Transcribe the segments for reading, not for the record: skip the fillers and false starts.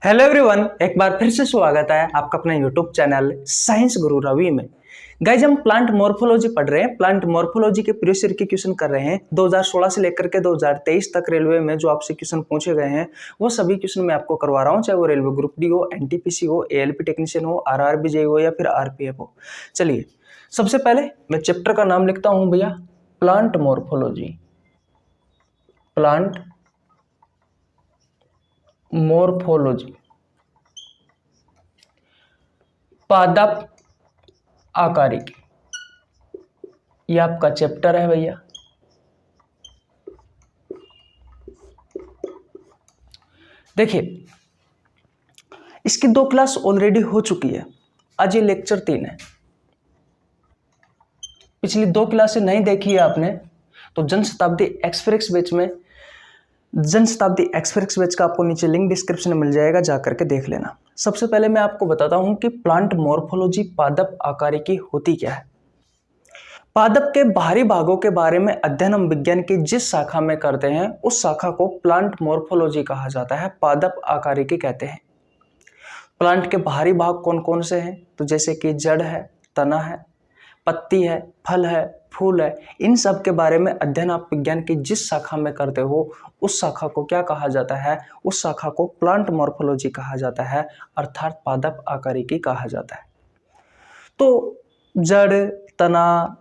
Hello everyone, एक बार फिर से स्वागत है आपका अपना यूट्यूब चैनल साइंस गुरु रवि में। गाइज हम प्लांट मॉर्फोलॉजी पढ़ रहे हैं। प्लांट मॉर्फोलॉजी के प्रीवियस ईयर के क्वेश्चन कर रहे हैं। 2016 से लेकर के 2023 तक रेलवे में जो आपसे क्वेश्चन पूछे गए हैं वो सभी क्वेश्चन मैं आपको करवा रहा हूँ, चाहे वो रेलवे ग्रुप डी हो, एनटीपीसी हो, एएलपी टेक्नीशियन हो, आरआरबी हो या फिर आरपीएफ हो। चलिए सबसे पहले मैं चैप्टर का नाम लिखता हूँ भैया, प्लांट मॉर्फोलॉजी। प्लांट मॉर्फोलॉजी, पादप आकारिकी, ये आपका चैप्टर है भैया। देखिए इसकी 2 क्लास ऑलरेडी हो चुकी है, आज ये लेक्चर 3 है। पिछली 2 क्लासें नहीं देखी है आपने तो जनशताब्दी एक्सप्रेस बैच का आपको नीचे लिंक डिस्क्रिप्शन में मिल जाएगा, जा करके देख लेना। सबसे पहले मैं आपको बताता हूं कि प्लांट मॉर्फोलॉजी पादप आकारिकी होती क्या है। पादप के बाहरी भागों के बारे में अध्ययन हम विज्ञान की जिस शाखा में करते हैं उस शाखा को प्लांट मॉर्फोलॉजी कहा जाता है, पादप आकारिकी कहते हैं। प्लांट के बाहरी भाग कौन कौन से हैं, तो जैसे कि जड़ है, तना है, पत्ती है, फल है, फूल है, इन सब के बारे में अध्ययन आप विज्ञान की जिस शाखा में करते हो उस शाखा को क्या कहा जाता है, उस शाखा को प्लांट मॉर्फोलॉजी कहा जाता है, अर्थात पादप आकारिकी कहा जाता है। तो जड़, तना,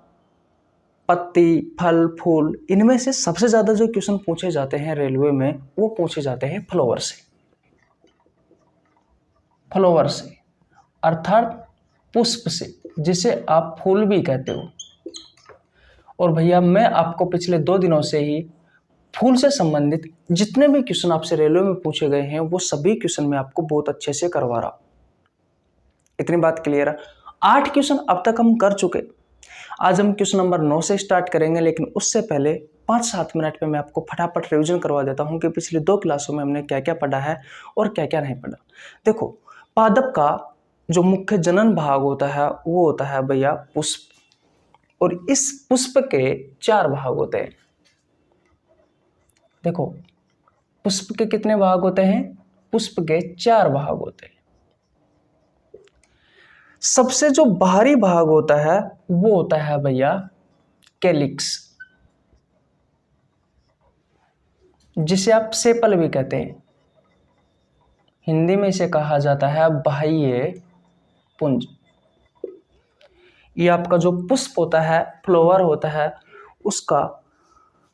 पत्ती, फल, फूल, इनमें से सबसे ज्यादा जो क्वेश्चन पूछे जाते हैं रेलवे में वो पूछे जाते हैं फ्लावर से। फ्लावर से अर्थात पुष्प से, जिसे आप फूल भी कहते हो। और भैया मैं आपको पिछले 2 दिनों से ही फूल से संबंधित जितने भी क्वेश्चन आपसे रेलवे में पूछे गए हैं वो सभी क्वेश्चन मैं आपको बहुत अच्छे से करवा रहा हूं। इतनी बात क्लियर है। 8 क्वेश्चन अब तक हम कर चुके। आज हम क्वेश्चन नंबर 9 से स्टार्ट करेंगे, लेकिन उससे पहले 5-7 मिनट में मैं आपको फटाफट रिवीजन करवा देता हूं कि पिछली 2 क्लासों में हमने क्या क्या पढ़ा है और क्या क्या नहीं पढ़ा। देखो, पादप का जो मुख्य जनन भाग होता है वो होता है भैया पुष्प, और इस पुष्प के 4 भाग होते हैं। देखो पुष्प के कितने भाग होते हैं, पुष्प के 4 भाग होते हैं। सबसे जो बाहरी भाग होता है वो होता है भैया कैलिक्स, जिसे आप सेपल भी कहते हैं। हिंदी में इसे कहा जाता है बाह्य पुंज। ये आपका जो पुष्प होता है, फ्लावर होता है, उसका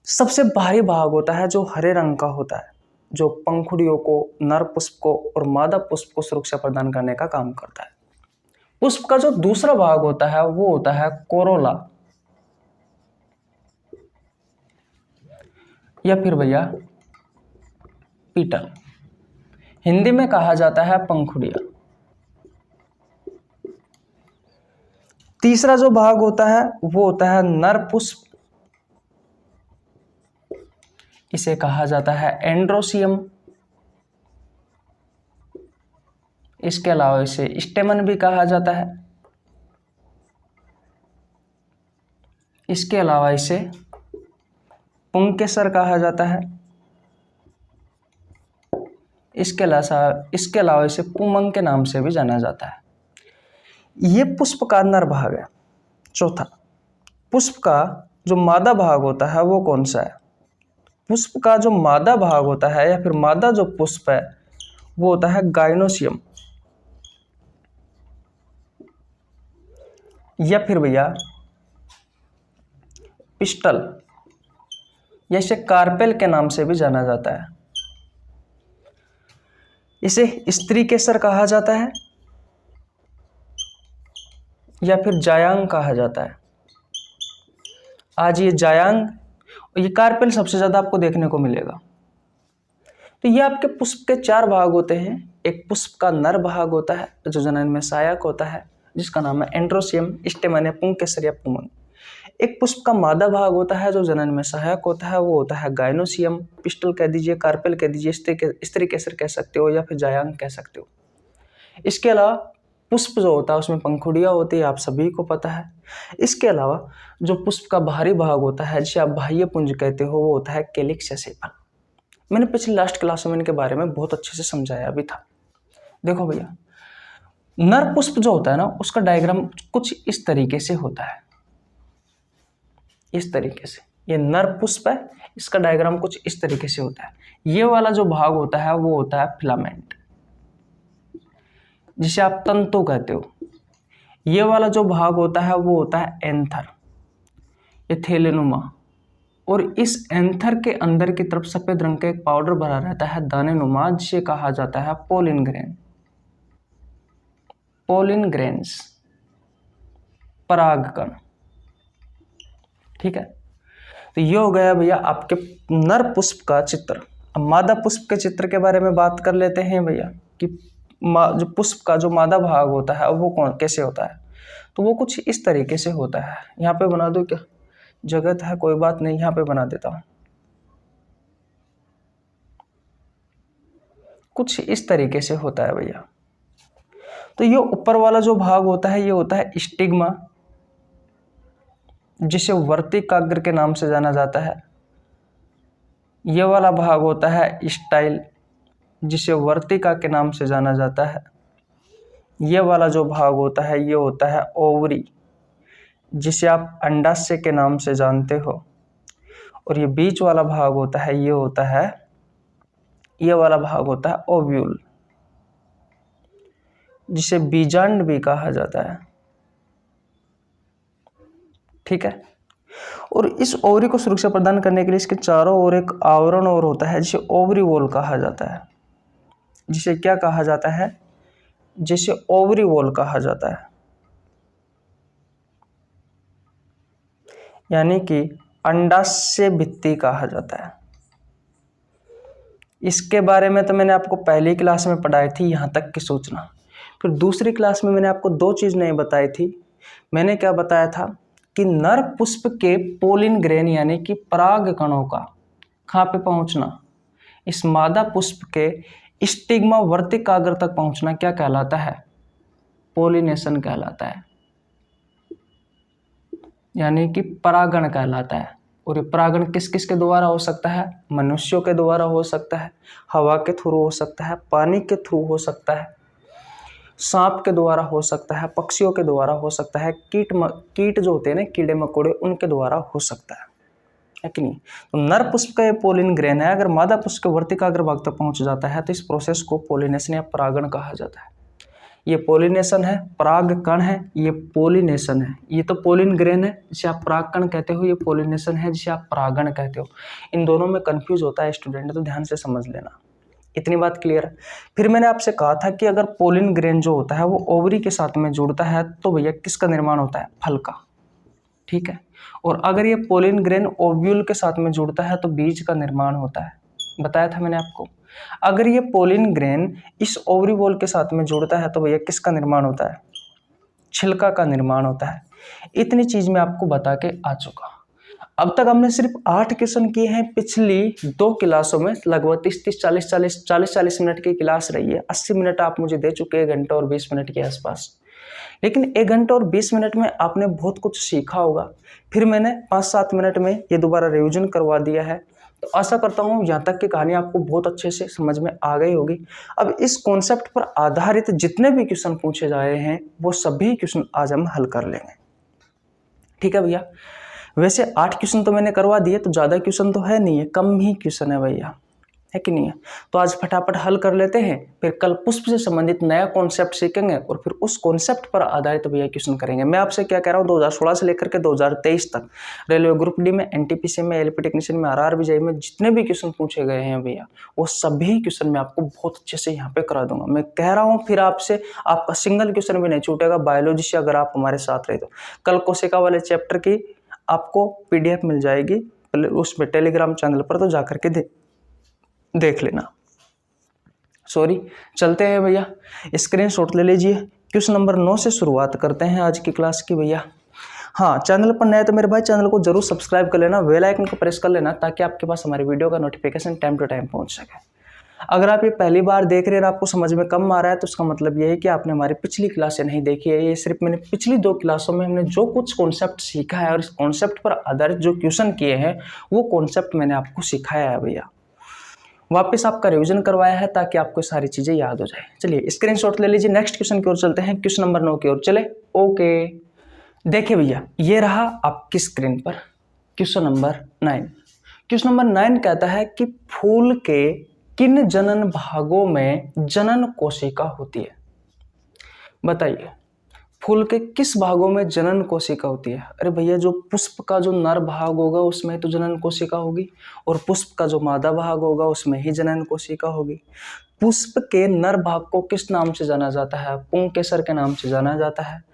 सबसे बाहरी भाग होता है जो हरे रंग का होता है, जो पंखुड़ियों को, नर पुष्प को और मादा पुष्प को सुरक्षा प्रदान करने का काम करता है। पुष्प का जो दूसरा भाग होता है वो होता है कोरोला, या फिर भैया पीटल। हिंदी में कहा जाता है पंखुड़िया। तीसरा जो भाग होता है वो होता है नर पुष्प, इसे कहा जाता है एंड्रोसियम। इसके अलावा इसे स्टेमन भी कहा जाता है। इसके अलावा इसे पुंकेसर कहा जाता है। इसके अलावा इसे पुमंग के नाम से भी जाना जाता है। ये पुष्प का नर भाग है। चौथा, पुष्प का जो मादा भाग होता है वो कौन सा है? पुष्प का जो मादा भाग होता है या फिर मादा जो पुष्प है वो होता है गाइनोसियम, या फिर भैया पिस्टल, या इसे कार्पेल के नाम से भी जाना जाता है। इसे स्त्री केसर कहा जाता है या फिर जायांग कहा जाता है। आज ये जायांग और ये कार्पेल सबसे ज्यादा आपको देखने को मिलेगा। तो ये आपके पुष्प के 4 भाग होते हैं। एक पुष्प का नर भाग होता है जो जनन में सहायक होता है, जिसका नाम है एंड्रोसियम, स्टेमन या पुंकेसर या पुमंग। एक पुष्प का मादा भाग होता है जो जनन में सहायक होता है, वो होता है गाइनोसियम, पिस्टल कह दीजिए, कार्पेल कह दीजिए, स्त्री केसर कह सकते हो या फिर जायांग कह सकते हो। इसके अलावा पुष्प जो होता है उसमें पंखुड़ियाँ होती है, आप सभी को पता है। इसके अलावा जो पुष्प का बाहरी भाग होता है जिसे आप बाह्य पुंज कहते हो वो होता है कैलिक्स या सेपल। मैंने पिछले लास्ट क्लास में इनके बारे में बहुत अच्छे से समझाया भी था। देखो भैया, नर पुष्प जो होता है ना, उसका डायग्राम कुछ इस तरीके से होता है, इस तरीके से। ये नर पुष्प है, इसका डायग्राम कुछ इस तरीके से होता है। ये वाला जो भाग होता है वो होता है फिलामेंट, जिसे आप तंतु कहते हो। ये वाला जो भाग होता है वो होता है एंथर, ये थैलेनुमा। और इस एंथर के अंदर की तरफ सफेद रंग का एक पाउडर भरा रहता है दानेनुमा, जिसे कहा जाता है पोलिन ग्रेन, पोलिन ग्रेन्स, परागकण। ठीक है, तो ये हो गया भैया आपके नर पुष्प का चित्र। अब मादा पुष्प के चित्र के बारे में बात कर लेते हैं भैया, कि जो पुष्प का जो मादा भाग होता है वो कौन कैसे होता है। तो वो कुछ इस तरीके से होता है। यहाँ पे बना दो क्या, जगत है कोई बात नहीं, यहाँ पे बना देता हूँ। कुछ इस तरीके से होता है भैया। तो ये ऊपर वाला जो भाग होता है ये होता है स्टिग्मा, जिसे वर्तिकाग्र के नाम से जाना जाता है। ये वाला भाग होता है स्टाइल, जिसे वर्तिका के नाम से जाना जाता है। ये वाला जो भाग होता है ये होता है ओवरी, जिसे आप अंडाशय के नाम से जानते हो। और ये बीच वाला भाग होता है ये होता है, ये वाला भाग होता है ओव्यूल, जिसे बीजांड भी कहा जाता है। ठीक है, और इस ओवरी को सुरक्षा प्रदान करने के लिए इसके चारों ओर एक आवरण और होता है, जिसे ओवरी वॉल कहा जाता है। जिसे क्या कहा जाता है, जिसे ओवरी वॉल कहा जाता है, यानी कि अंडाशय भित्ति कहा जाता है। इसके बारे में तो मैंने आपको पहली क्लास में पढ़ाई थी, यहाँ तक की सूचना। फिर दूसरी क्लास में मैंने आपको दो चीज़ नहीं बताई थी। मैंने क्या बताया था कि नर पुष्प के पोलिन ग्रेन यानी कि पराग कणों का कहाँ पे पहुँचना, इस मादा पुष्प के स्टिग्मा वर्तिकाग्र तक पहुँचना क्या कहलाता है, पोलिनेशन कहलाता है, यानी कि परागण कहलाता है। और ये परागण किस किस के द्वारा हो सकता है, मनुष्यों के द्वारा हो सकता है, हवा के थ्रू हो सकता है, पानी के थ्रू हो सकता है, सांप के द्वारा हो सकता है, पक्षियों के द्वारा हो सकता है, कीट जो होते हैं ना, कीड़े मकोड़े, उनके द्वारा हो सकता है कि नहीं। तो नर पुष्प का ये पोलिन ग्रेन है, अगर मादा पुष्प के वर्तिकाग्र भाग तक पहुंच जाता है तो इस प्रोसेस को पोलिनेशन या परागण कहा जाता है। ये पोलिनेशन है, परागकण है, ये पोलिनेशन है। ये तो पोलिन ग्रेन है जिसे आप परागकण कहते हो, ये पोलिनेशन है जिसे आप परागण कहते हो। इन दोनों में कंफ्यूज होता है स्टूडेंट, तो ध्यान से समझ लेना। इतनी बात क्लियर है। फिर मैंने आपसे कहा था कि अगर पोलिन ग्रेन जो होता है वो ओवरी के साथ में जुड़ता है तो भैया किसका निर्माण होता है, फल का। ठीक है, और अगर ये पोलिन ग्रेन ओव्यूल के साथ में जुड़ता है तो बीज का निर्माण होता है, बताया था मैंने आपको। अगर ये पोलिन ग्रेन इस ओवरी वॉल के साथ में जुड़ता है तो भैया किसका निर्माण होता है, छिलका का निर्माण होता है। इतनी चीज मैं आपको बता के आ चुका। अब तक हमने सिर्फ 8 क्वेश्चन किए हैं पिछली 2 क्लासों में। लगभग 30-40 मिनट की क्लास रही है। 80 मिनट आप मुझे दे चुके हैं, 1 घंटा और 20 मिनट के आसपास। लेकिन 1 घंटा और 20 मिनट में आपने बहुत कुछ सीखा होगा। फिर मैंने 5-7 मिनट में ये दोबारा रिवीजन करवा दिया है। तो आशा करता हूँ यहाँ तक की कहानी आपको बहुत अच्छे से समझ में आ गई होगी। अब इस कॉन्सेप्ट पर आधारित जितने भी क्वेश्चन पूछे जा रहे हैं वो सभी क्वेश्चन आज हम हल कर लेंगे। ठीक है भैया, वैसे 8 क्वेश्चन तो मैंने करवा दिए, तो ज़्यादा क्वेश्चन तो है नहीं है, कम ही क्वेश्चन है भैया, है कि नहीं है। तो आज फटाफट हल कर लेते हैं, फिर कल पुष्प से संबंधित नया कॉन्सेप्ट सीखेंगे और फिर उस कॉन्सेप्ट पर आधारित भैया क्वेश्चन करेंगे। मैं आपसे क्या कह रहा हूँ, 2016 से लेकर के 2023 तक रेलवे ग्रुप डी में, एनटीपीसी में, एलपी टेक्नीशियन में, आरआरबी में जितने भी क्वेश्चन पूछे गए हैं भैया वो सभी क्वेश्चन मैं आपको बहुत अच्छे से यहाँ पे करा दूंगा। मैं कह रहा हूँ फिर आपसे आपका सिंगल क्वेश्चन भी नहीं छूटेगा बायोलॉजी से, अगर आप हमारे साथ रहे तो। कल कोशिका वाले चैप्टर की आपको पीडीएफ मिल जाएगी उसमें टेलीग्राम चैनल पर, तो जाकर के देख लेना। सॉरी, चलते हैं भैया, स्क्रीनशॉट ले लीजिए। क्वेश्चन नंबर 9 से शुरुआत करते हैं आज की क्लास की भैया। हाँ, चैनल पर नए तो मेरे भाई चैनल को जरूर सब्सक्राइब कर लेना, बेल आइकन को प्रेस कर लेना ताकि आपके पास हमारी वीडियो का नोटिफिकेशन टाइम टू टाइम पहुंच सके। अगर आप ये पहली बार देख रहे हैं और आपको समझ में कम आ रहा है तो उसका मतलब ये है कि आपने हमारी पिछली क्लासें नहीं देखी है। ये सिर्फ मैंने पिछली 2 क्लासों में हमने जो कुछ कॉन्सेप्ट सीखा है और इस कॉन्सेप्ट पर आधारित जो क्वेश्चन किए हैं वो कॉन्सेप्ट मैंने आपको सिखाया है भैया। वापस आपका रिवीजन करवाया है ताकि आपको सारी चीज़ें याद हो जाए। चलिए स्क्रीनशॉट ले लीजिए, नेक्स्ट क्वेश्चन की ओर चलते हैं, क्वेश्चन नंबर 9 की ओर चले। ओके, देखिए भैया, ये रहा आपकी स्क्रीन पर क्वेश्चन नंबर 9। क्वेश्चन नंबर 9 कहता है कि फूल के किन जनन भागों में जनन कोशिका होती है? बताइए, फूल के किस भागों में जनन कोशिका होती है? अरे भैया, जो पुष्प का जो नर भाग होगा उसमें तो जनन कोशिका होगी, और पुष्प का जो मादा भाग होगा उसमें ही जनन कोशिका होगी। पुष्प के नर भाग को किस नाम से जाना जाता है? पुंकेसर के नाम से जाना जाता है।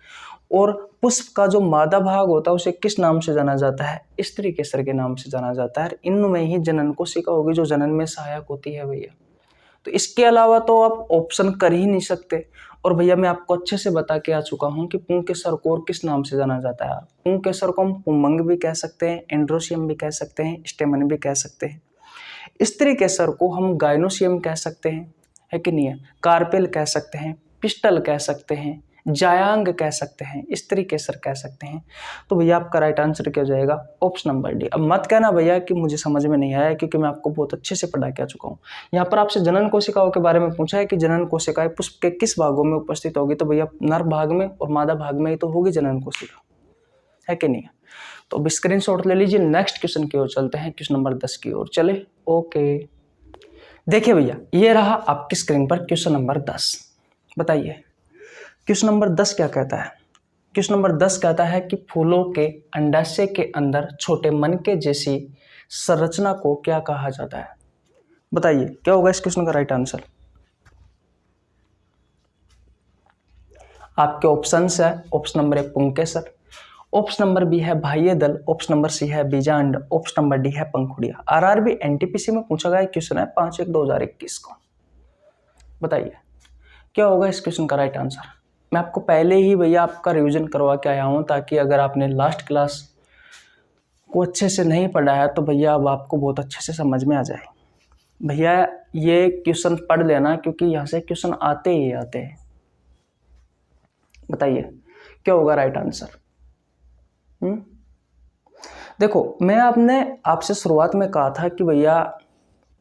और पुष्प का जो मादा भाग होता है उसे किस नाम से जाना जाता है? स्त्रीकेसर के नाम से जाना जाता है। इनमें ही जनन कोशिका होगी जो जनन में सहायक होती है भैया। तो इसके अलावा तो आप ऑप्शन कर ही नहीं सकते। और भैया, मैं आपको अच्छे से बता के आ चुका हूं कि पुंकेसर को और किस नाम से जाना जाता है। पुंकेसर को हम पुंमंग भी कह सकते हैं, एंड्रोसियम भी कह सकते हैं, स्टेमन भी कह सकते हैं। स्त्रीकेसर को हम गाइनोसियम कह सकते हैं, है कि नहीं है, कार्पेल कह सकते हैं, पिस्टल कह सकते हैं, जायांग कह सकते हैं, स्त्रीकेसर कह सकते हैं। तो भैया आपका राइट आंसर क्या हो जाएगा? Option number D. अब मत कहना भैया कि मुझे समझ में नहीं आया, क्योंकि मैं आपको बहुत अच्छे से पढ़ा के आ चुका हूँ। यहाँ पर आपसे जनन कोशिकाओं के बारे में पूछा है कि जनन कोशिकाएं पुष्प के किस भागों में उपस्थित होगी, तो भैया नर भाग में और मादा भाग में ही तो होगी जनन कोशिका, है कि नहीं? तो अब स्क्रीनशॉट ले लीजिए, नेक्स्ट क्वेश्चन की ओर चलते हैं, क्वेश्चन नंबर 10 की ओर चले। ओके, देखिए भैया, ये रहा आपकी स्क्रीन पर क्वेश्चन नंबर 10। बताइए क्वेश्चन नंबर 10 क्या कहता है? क्वेश्चन नंबर 10 कहता है कि फूलों के अंडाशय के अंदर छोटे मनके जैसी संरचना को क्या कहा जाता है? बताइए क्या होगा इस क्वेश्चन का राइट आंसर? आपके ऑप्शन है, ऑप्शन नंबर 1 पुंकेसर, ऑप्शन नंबर बी है बाह्य दल, ऑप्शन नंबर सी है बीजांड, ऑप्शन नंबर डी है पंखुड़िया। आरआरबी एनटीपीसी में पूछा गया क्वेश्चन है 5/1/2021 को। बताइए क्या होगा इस क्वेश्चन का राइट आंसर? मैं आपको पहले ही भैया आपका रिवीजन करवा के आया हूं, ताकि अगर आपने लास्ट क्लास को अच्छे से नहीं पढ़ा है तो भैया अब आपको बहुत अच्छे से समझ में आ जाए। भैया ये क्वेश्चन पढ़ लेना, क्योंकि यहाँ से क्वेश्चन आते ही आते हैं। बताइए क्या होगा राइट आंसर? देखो, मैं आपसे शुरुआत में कहा था कि भैया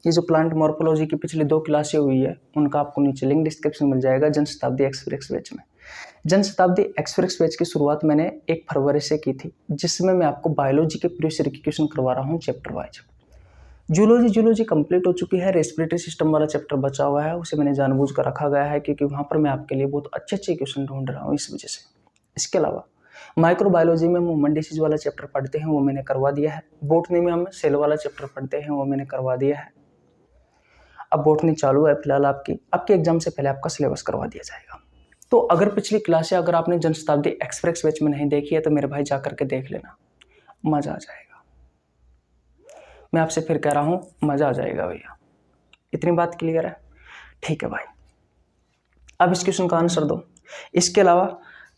ये जो प्लांट मॉर्फोलॉजी की पिछली 2 क्लासें हुई है उनका आपको नीचे लिंक डिस्क्रिप्शन मिल जाएगा जनशताब्दी एक्सप्रेस बैच में। जनशताब्दी एक्सप्रेस बैच की शुरुआत मैंने 1 फरवरी से की थी, जिसमें मैं आपको बायोलॉजी के प्रीवियस ईयर के क्वेश्चन करवा रहा हूँ चैप्टर वाइज। जूलॉजी कंप्लीट हो चुकी है, रेस्पिरेटरी सिस्टम वाला चैप्टर बचा हुआ है, उसे मैंने जानबूझ कर रखा गया है क्योंकि वहाँ पर मैं आपके लिए बहुत अच्छे क्वेश्चन ढूंढ रहा हूँ इस वजह से। इसके अलावा माइक्रोबायोलॉजी में मूवमेंट डिसीज वाला चैप्टर पढ़ते हैं, वो मैंने करवा दिया है। बॉटनी में हम सेल वाला चैप्टर पढ़ते हैं, वो मैंने करवा दिया है। अब बॉटनी चालू है फिलहाल, आपके एग्जाम से पहले आपका सिलेबस करवा दिया जाएगा। तो अगर पिछली क्लासें अगर आपने जनशताब्दी एक्सप्रेस बैच में नहीं देखी है तो मेरे भाई जा करके देख लेना, मज़ा आ जाएगा। मैं आपसे फिर कह रहा हूँ, मज़ा आ जाएगा भैया। इतनी बात क्लियर है? ठीक है भाई, अब इस क्वेश्चन का आंसर दो। इसके अलावा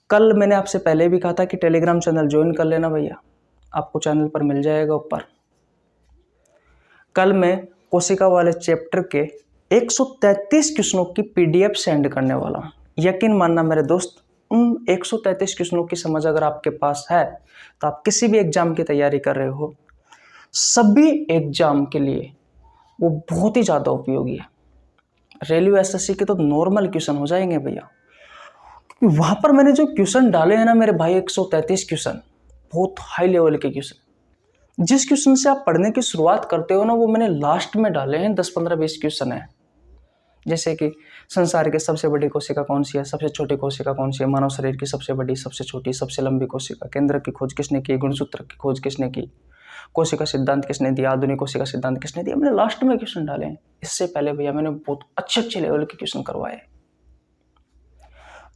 कल मैंने आपसे पहले भी कहा था कि टेलीग्राम चैनल ज्वाइन कर लेना भैया, आपको चैनल पर मिल जाएगा ऊपर। कल मैं कोशिका वाले चैप्टर के 133 क्वेश्चनों की पीडीएफ सेंड करने वाला हूँ। यकीन मानना मेरे दोस्त, उन 133 क्वेश्चनों की समझ अगर आपके पास है तो आप किसी भी एग्जाम की तैयारी कर रहे हो, सभी एग्जाम के लिए वो बहुत ही ज़्यादा उपयोगी है। रेलवे एसएससी के तो नॉर्मल क्वेश्चन हो जाएंगे भैया, वहाँ पर मैंने जो क्वेश्चन डाले हैं ना मेरे भाई, 133 क्वेश्चन, बहुत हाई लेवल के क्वेश्चन। जिस क्वेश्चन से आप पढ़ने की शुरुआत करते हो ना, वो मैंने लास्ट में डाले हैं। 10, 15, 20 क्वेश्चन है, जैसे कि संसार की सबसे बड़ी कोशिका कौन सी है, सबसे छोटी कोशिका कौन सी है, मानव शरीर की सबसे बड़ी, सबसे छोटी, सबसे लंबी कोशिका, केंद्र की खोज किसने की, गुणसूत्र की खोज किसने की, कोशिका सिद्धांत किसने दिया, आधुनिक कोशिका सिद्धांत किसने दिया, मैंने लास्ट में क्वेश्चन डाले हैं। इससे पहले भैया मैंने बहुत अच्छे लेवल के क्वेश्चन करवाए।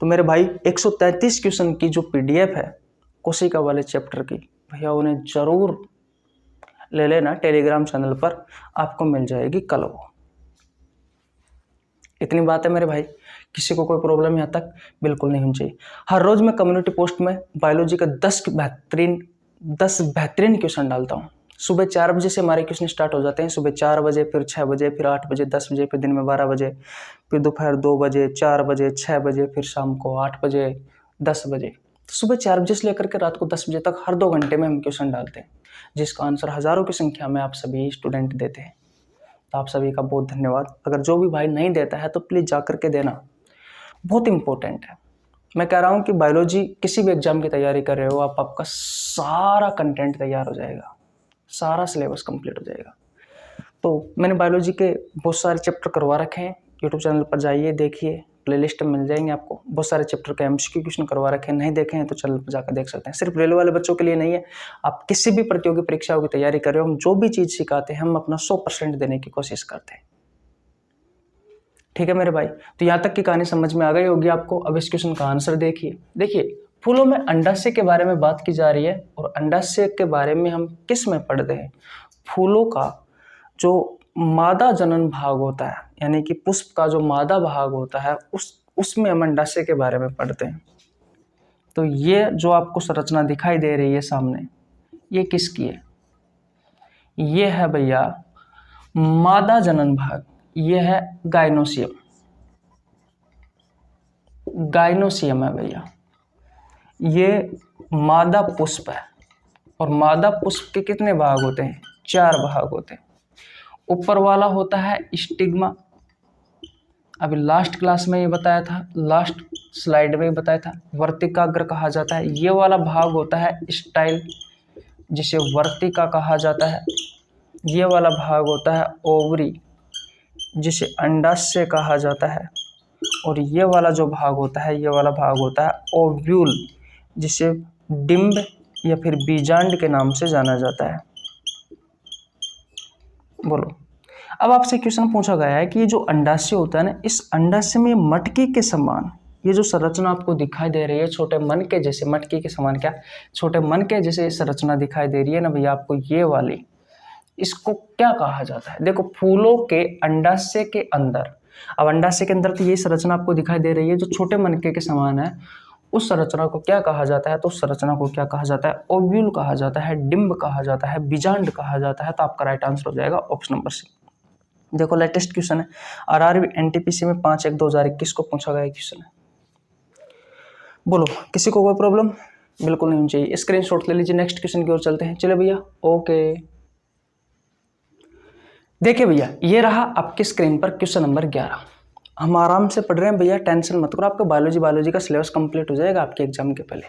तो मेरे भाई 133 क्वेश्चन की जो पीडीएफ है कोशिका वाले चैप्टर की, भैया उन्हें जरूर ले लेना, टेलीग्राम चैनल पर आपको मिल जाएगी कल वो। इतनी बात है मेरे भाई, किसी को कोई प्रॉब्लम यहाँ तक बिल्कुल नहीं होनी चाहिए। हर रोज मैं कम्युनिटी पोस्ट में बायोलॉजी का 10 बेहतरीन क्वेश्चन डालता हूँ। सुबह 4 बजे से हमारे क्वेश्चन स्टार्ट हो जाते हैं, सुबह 4 बजे, फिर 6 बजे, फिर 8 बजे, 10 बजे, फिर दिन में 12 बजे, फिर दोपहर 2 बजे, 4 बजे, 6 बजे, फिर शाम को 8 बजे, 10 बजे। सुबह 4 बजे से लेकर के रात को 10 बजे तक हर 2 घंटे में हम क्वेश्चन डालते हैं, जिसका आंसर हज़ारों की संख्या में आप सभी स्टूडेंट देते हैं। तो आप सभी का बहुत धन्यवाद। अगर जो भी भाई नहीं देता है तो प्लीज़ जा करके देना, बहुत इंपॉर्टेंट है। मैं कह रहा हूँ कि बायोलॉजी किसी भी एग्जाम की तैयारी कर रहे हो आप, आपका सारा कंटेंट तैयार हो जाएगा, सारा सिलेबस कंप्लीट हो जाएगा। तो मैंने बायोलॉजी के बहुत सारे चैप्टर करवा रखे हैं, यूट्यूब चैनल पर जाइए देखिए, प्लेलिस्ट में मिल जाएंगे आपको। बहुत सारे चैप्टर के एमसीक्यू क्वेश्चन करवा रखे हैं, नहीं देखे हैं तो चैनल पर जाकर देख सकते हैं। सिर्फ रेलवे वाले बच्चों के लिए नहीं है, आप किसी भी प्रतियोगी परीक्षाओं की तैयारी कर रहे हो, हम जो भी चीज़ सिखाते हैं हम अपना 100% देने की कोशिश करते हैं। ठीक है मेरे भाई, तो यहाँ तक की कहानी समझ में आ गई होगी आपको। अब इस क्वेश्चन का आंसर देखिए फूलों में अंडाशय के बारे में बात की जा रही है, और अंडाशय के बारे में हम किस में पढ़ते हैं? फूलों का जो मादा जनन भाग होता है, यानी कि पुष्प का जो मादा भाग होता है, उसमें हम अंडाशय के बारे में पढ़ते हैं। तो ये जो आपको संरचना दिखाई दे रही है सामने, ये किसकी है? ये है भैया मादा जनन भाग, ये है गाइनोसियम। गाइनोसियम है भैया, ये मादा पुष्प है। और मादा पुष्प के कितने भाग होते हैं? 4 भाग होते हैं। ऊपर वाला होता है स्टिग्मा, अभी लास्ट क्लास में ये बताया था, लास्ट स्लाइड में बताया था। वर्तिकाग्र कहा जाता है। ये वाला भाग होता है स्टाइल, जिसे वर्तिका कहा जाता है। ये वाला भाग होता है ओवरी, जिसे अंडाशय कहा जाता है। और ये वाला जो भाग होता है, ये वाला भाग होता है ओव्यूल, जिसे डिंब या फिर बीजांड के नाम से जाना जाता है। बोलो, अब आपसे क्वेश्चन पूछा गया है कि ये जो अंडाशय होता है ना, इस अंडाशय में मटकी के समान ये जो संरचना आपको दिखाई दे रही है, छोटे मन के जैसे, मटकी के समान क्या, छोटे मन के जैसे संरचना दिखाई दे रही है ना भैया आपको, ये वाली, इसको क्या कहा जाता है? देखो, फूलों के अंडाशय के अंदर, अब अंडाशय के अंदर तो ये संरचना आपको दिखाई दे रही है जो छोटे मनके के समान है, उस संरचना को क्या कहा जाता है? तो उस संरचना को क्या कहा जाता है? ओव्यूल कहा जाता है, डिंब कहा जाता है, बीजांड कहा जाता है। तो आपका राइट आंसर हो जाएगा ऑप्शन नंबर सी। देखो, लेटेस्ट क्वेश्चन है, आरआरबी एनटीपीसी में 5/1/2021 को पूछा गया क्वेश्चन है। बोलो, किसी को कोई प्रॉब्लम? बिल्कुल नहीं होनी चाहिए। स्क्रीनशॉट ले लीजिए, नेक्स्ट क्वेश्चन की ओर चलते हैं। चले भैया, ओके। देखिए भैया, ये रहा आपकी स्क्रीन पर क्वेश्चन नंबर 11। हम आराम से पढ़ रहे हैं भैया, टेंशन मत करो, आपका बायोलॉजी का सिलेबस कंप्लीट हो जाएगा आपके एग्जाम के पहले।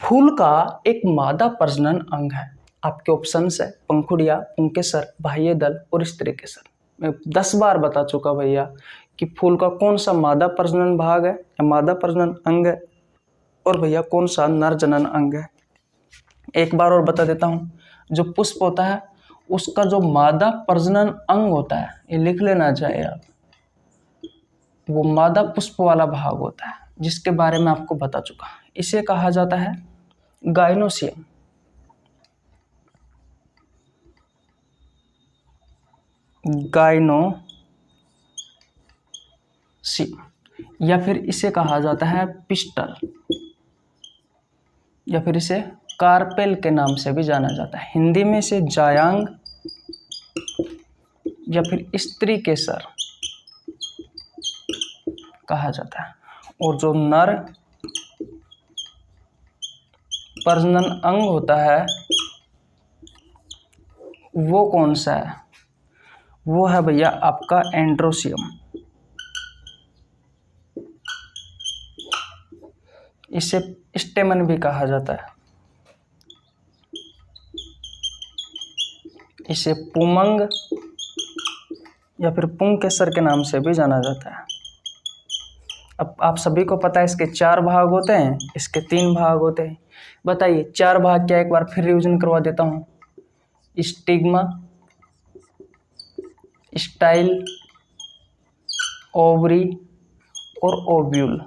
फूल का एक मादा प्रजनन अंग है। आपके ऑप्शंस है पंखुड़िया, पुंकेसर, बाह्य दल और स्त्रीकेसर। मैं 10 बार बता चुका भैया कि फूल का कौन सा मादा प्रजनन भाग है या मादा प्रजनन अंग है, और भैया कौन सा नर जनन अंग है। एक बार और बता देता हूँ, जो पुष्प होता है उसका जो मादा प्रजनन अंग होता है, ये लिख लेना चाहिए आप, वो मादा पुष्प वाला भाग होता है, जिसके बारे में आपको बता चुका। इसे कहा जाता है गाइनोसियम। गाइनोसियम, या फिर इसे कहा जाता है पिस्टल, या फिर इसे कार्पेल के नाम से भी जाना जाता है। हिंदी में इसे जायांग या फिर स्त्री केसर कहा जाता है। और जो नर प्रजनन अंग होता है वो कौन सा है? वो है भैया आपका एंड्रोसियम। इसे स्टेमन भी कहा जाता है, इसे पुमंग या फिर पुंकेसर के नाम से भी जाना जाता है। अब आप सभी को पता है इसके 4 भाग होते हैं, इसके 3 भाग होते हैं। बताइए 4 भाग क्या? एक बार फिर रिवीजन करवा देता हूँ। स्टिग्मा, स्टाइल, ओवरी और ओव्यूल।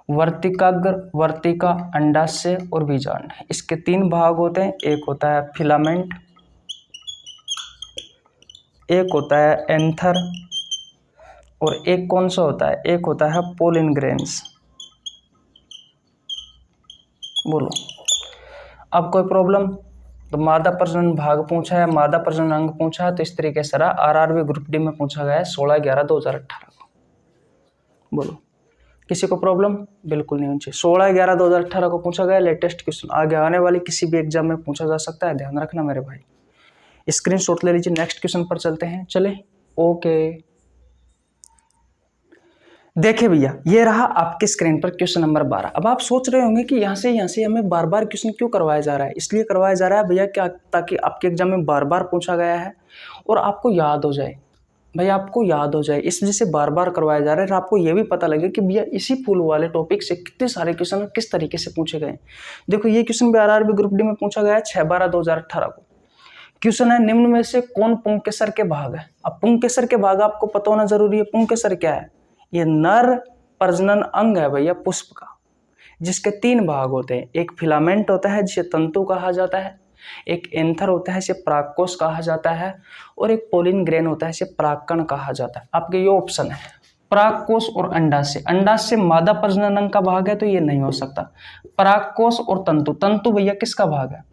वर्तिकाग्र, वर्तिका, अंडाशय और बीजांड। इसके 3 भाग होते हैं। एक होता है फिलामेंट, एक होता है एंथर, और एक कौन सा होता है? एक होता है पोलिन ग्रेन्स। बोलो, अब कोई प्रॉब्लम? तो मादा प्रजनन भाग पूछा है, मादा प्रजनन अंग पूछा है, तो इस तरीके से आरआरबी ग्रुप डी में पूछा गया है 16/11/2018 को। बोलो, किसी को प्रॉब्लम? बिल्कुल नहीं होनी चाहिए। 16/11/2018 को पूछा गया लेटेस्ट क्वेश्चन, आगे आने वाली किसी भी एग्जाम में पूछा जा सकता है, ध्यान रखना मेरे भाई। स्क्रीनशॉट ले लीजिए। नेक्स्ट क्वेश्चन पर चलते हैं, चले। ओके, देखिए भैया, ये रहा आपके स्क्रीन पर क्वेश्चन नंबर 12। अब आप सोच रहे होंगे कि यहाँ से हमें बार बार क्वेश्चन क्यों करवाया जा रहा है। इसलिए करवाया जा रहा है भैया क्या, ताकि आपके एग्जाम में बार बार पूछा गया है और आपको याद हो जाए। भैया आपको याद हो जाए, इस वजह से बार बार करवाया जा रहा है। और आपको ये भी पता लगे कि भैया इसी फूल वाले टॉपिक से कितने सारे क्वेश्चन किस तरीके से पूछे गए। देखो ये क्वेश्चन भी आरआरबी ग्रुप डी में पूछा गया है 6/12/2018 को। क्वेश्चन है, निम्न में से कौन पुंकेसर के भाग है। अब पुंकेसर के भाग आपको पता होना जरूरी है। पुंकेसर क्या है? ये नर प्रजनन अंग है भैया पुष्प का, जिसके 3 भाग होते हैं। एक फिलामेंट होता है जिसे तंतु कहा जाता है, एक एंथर होता है जिसे परागकोश कहा जाता है, और एक पोलिन ग्रेन होता है जिसे परागकण कहा जाता है। आपके ये ऑप्शन है, परागकोश और अंडाशय। अंडाशय मादा प्रजनन अंग का भाग है तो ये नहीं हो सकता। परागकोश और तंतु, तंतु भैया किसका भाग है?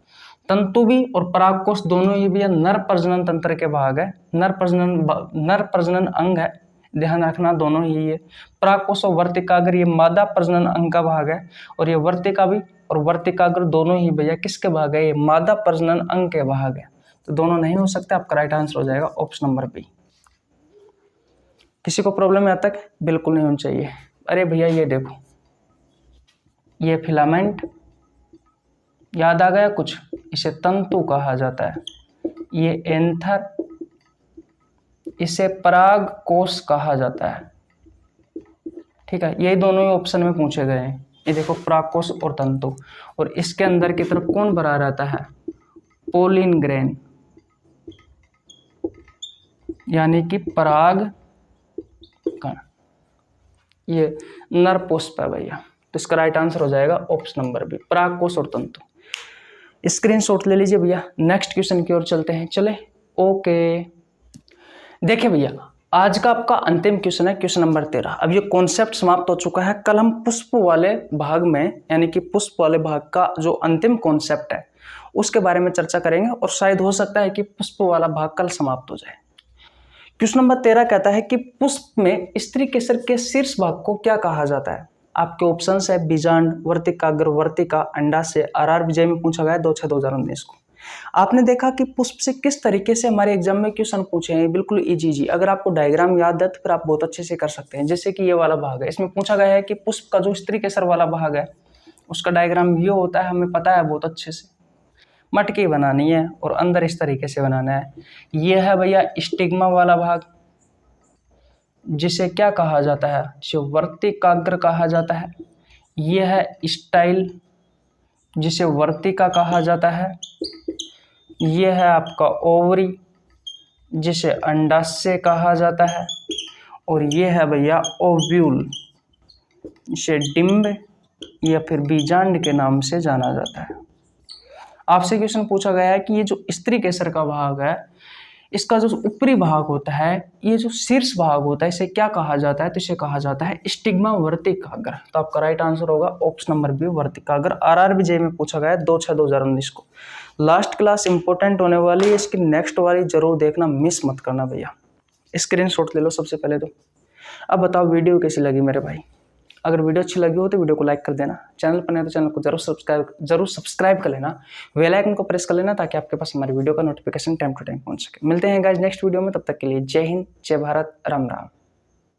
तंतु भी और परागकोश दोनों ही भैया नर प्रजनन तंत्र के भाग है। नर प्रजनन अंग है, ध्यान रखना दोनों ही। ये परागकोश और वर्तिकाग्र ये मादा प्रजनन अंग का भाग है, और ये वर्तिका भी और वर्तिकाग्र दोनों ही भैया किसके भाग है? ये मादा प्रजनन अंग के भाग है। तो दोनों नहीं हो सकते। आपका राइट आंसर हो जाएगा ऑप्शन नंबर बी। किसी को प्रॉब्लम यहाँ तक? बिल्कुल नहीं होनी चाहिए। अरे भैया ये देखो, ये फिलामेंट याद आ गया कुछ? इसे तंतु कहा जाता है। ये एंथर, इसे पराग कोश कहा जाता है। ठीक है, ये दोनों ही ऑप्शन में पूछे गए हैं। ये देखो परागकोश और तंतु, और इसके अंदर की तरफ कौन भरा रहता है? पोलिन ग्रेन, यानी कि पराग कण। ये नर पुष्प है भैया, तो इसका राइट आंसर हो जाएगा ऑप्शन नंबर बी, परागकोश और तंतु। स्क्रीनशॉट ले लीजिए भैया। नेक्स्ट क्वेश्चन की ओर चलते हैं, चले। ओके, देखिए भैया, आज का आपका अंतिम क्वेश्चन है क्वेश्चन नंबर 13। अब ये कॉन्सेप्ट समाप्त हो चुका है। कल हम पुष्प वाले भाग में, यानी कि पुष्प वाले भाग का जो अंतिम कॉन्सेप्ट है उसके बारे में चर्चा करेंगे, और शायद हो सकता है कि पुष्प वाला भाग कल समाप्त हो जाए। क्वेश्चन नंबर 13 कहता है कि पुष्प में स्त्री केसर के शीर्ष भाग को क्या कहा जाता है। आपके ऑप्शन है बीजांड, वर्तिकाग्र, वर्तिका, अंडाशय। आरआर विजय में पूछा गया है 2/6/2019 को। आपने देखा कि पुष्प से किस तरीके से हमारे एग्जाम में क्वेश्चन पूछे हैं, बिल्कुल इजी। अगर आपको डायग्राम याद है तो फिर आप बहुत अच्छे से कर सकते हैं। जैसे कि ये वाला भाग है, इसमें पूछा गया है कि पुष्प का जो स्त्री केसर वाला भाग है उसका डायग्राम ये होता है, हमें पता है बहुत अच्छे से। मटकी बनानी है और अंदर इस तरीके से बनाना है। ये है भैया स्टिग्मा वाला भाग, जिसे क्या कहा जाता है? जो वर्तिकाग्र कहा जाता है। ये है स्टाइल, जिसे वर्तिका कहा जाता है। ये है आपका ओवरी, जिसे अंडाशय कहा जाता है। और ये है भैया ओव्यूल, जिसे डिंब या फिर बीजांड के नाम से जाना जाता है। आपसे क्वेश्चन पूछा गया है कि ये जो स्त्री केसर का भाग है, इसका जो ऊपरी भाग होता है, ये जो शीर्ष भाग होता है, इसे क्या कहा जाता है? तो इसे कहा जाता है स्टिग्मा वर्तिकाग्र। तो आपका राइट आंसर होगा ऑप्शन नंबर बी, वर्तिकाग्र। आरआरबी जेईई में पूछा गया है 2/6/2019 को। लास्ट क्लास इंपॉर्टेंट होने वाली है, इसकी नेक्स्ट वाली जरूर देखना, मिस मत करना भैया। स्क्रीनशॉट ले लो सबसे पहले तो। अब बताओ वीडियो कैसी लगी मेरे भाई। अगर वीडियो अच्छी लगी हो तो वीडियो को लाइक कर देना। चैनल पर नहीं तो चैनल को जरूर सब्सक्राइब कर लेना। बेल आइकन को प्रेस कर लेना ताकि आपके पास हमारी वीडियो का नोटिफिकेशन टाइम टू टाइम पहुंच सके। मिलते हैं गाइस नेक्स्ट वीडियो में, तब तक के लिए जय हिंद, जय भारत, राम राम।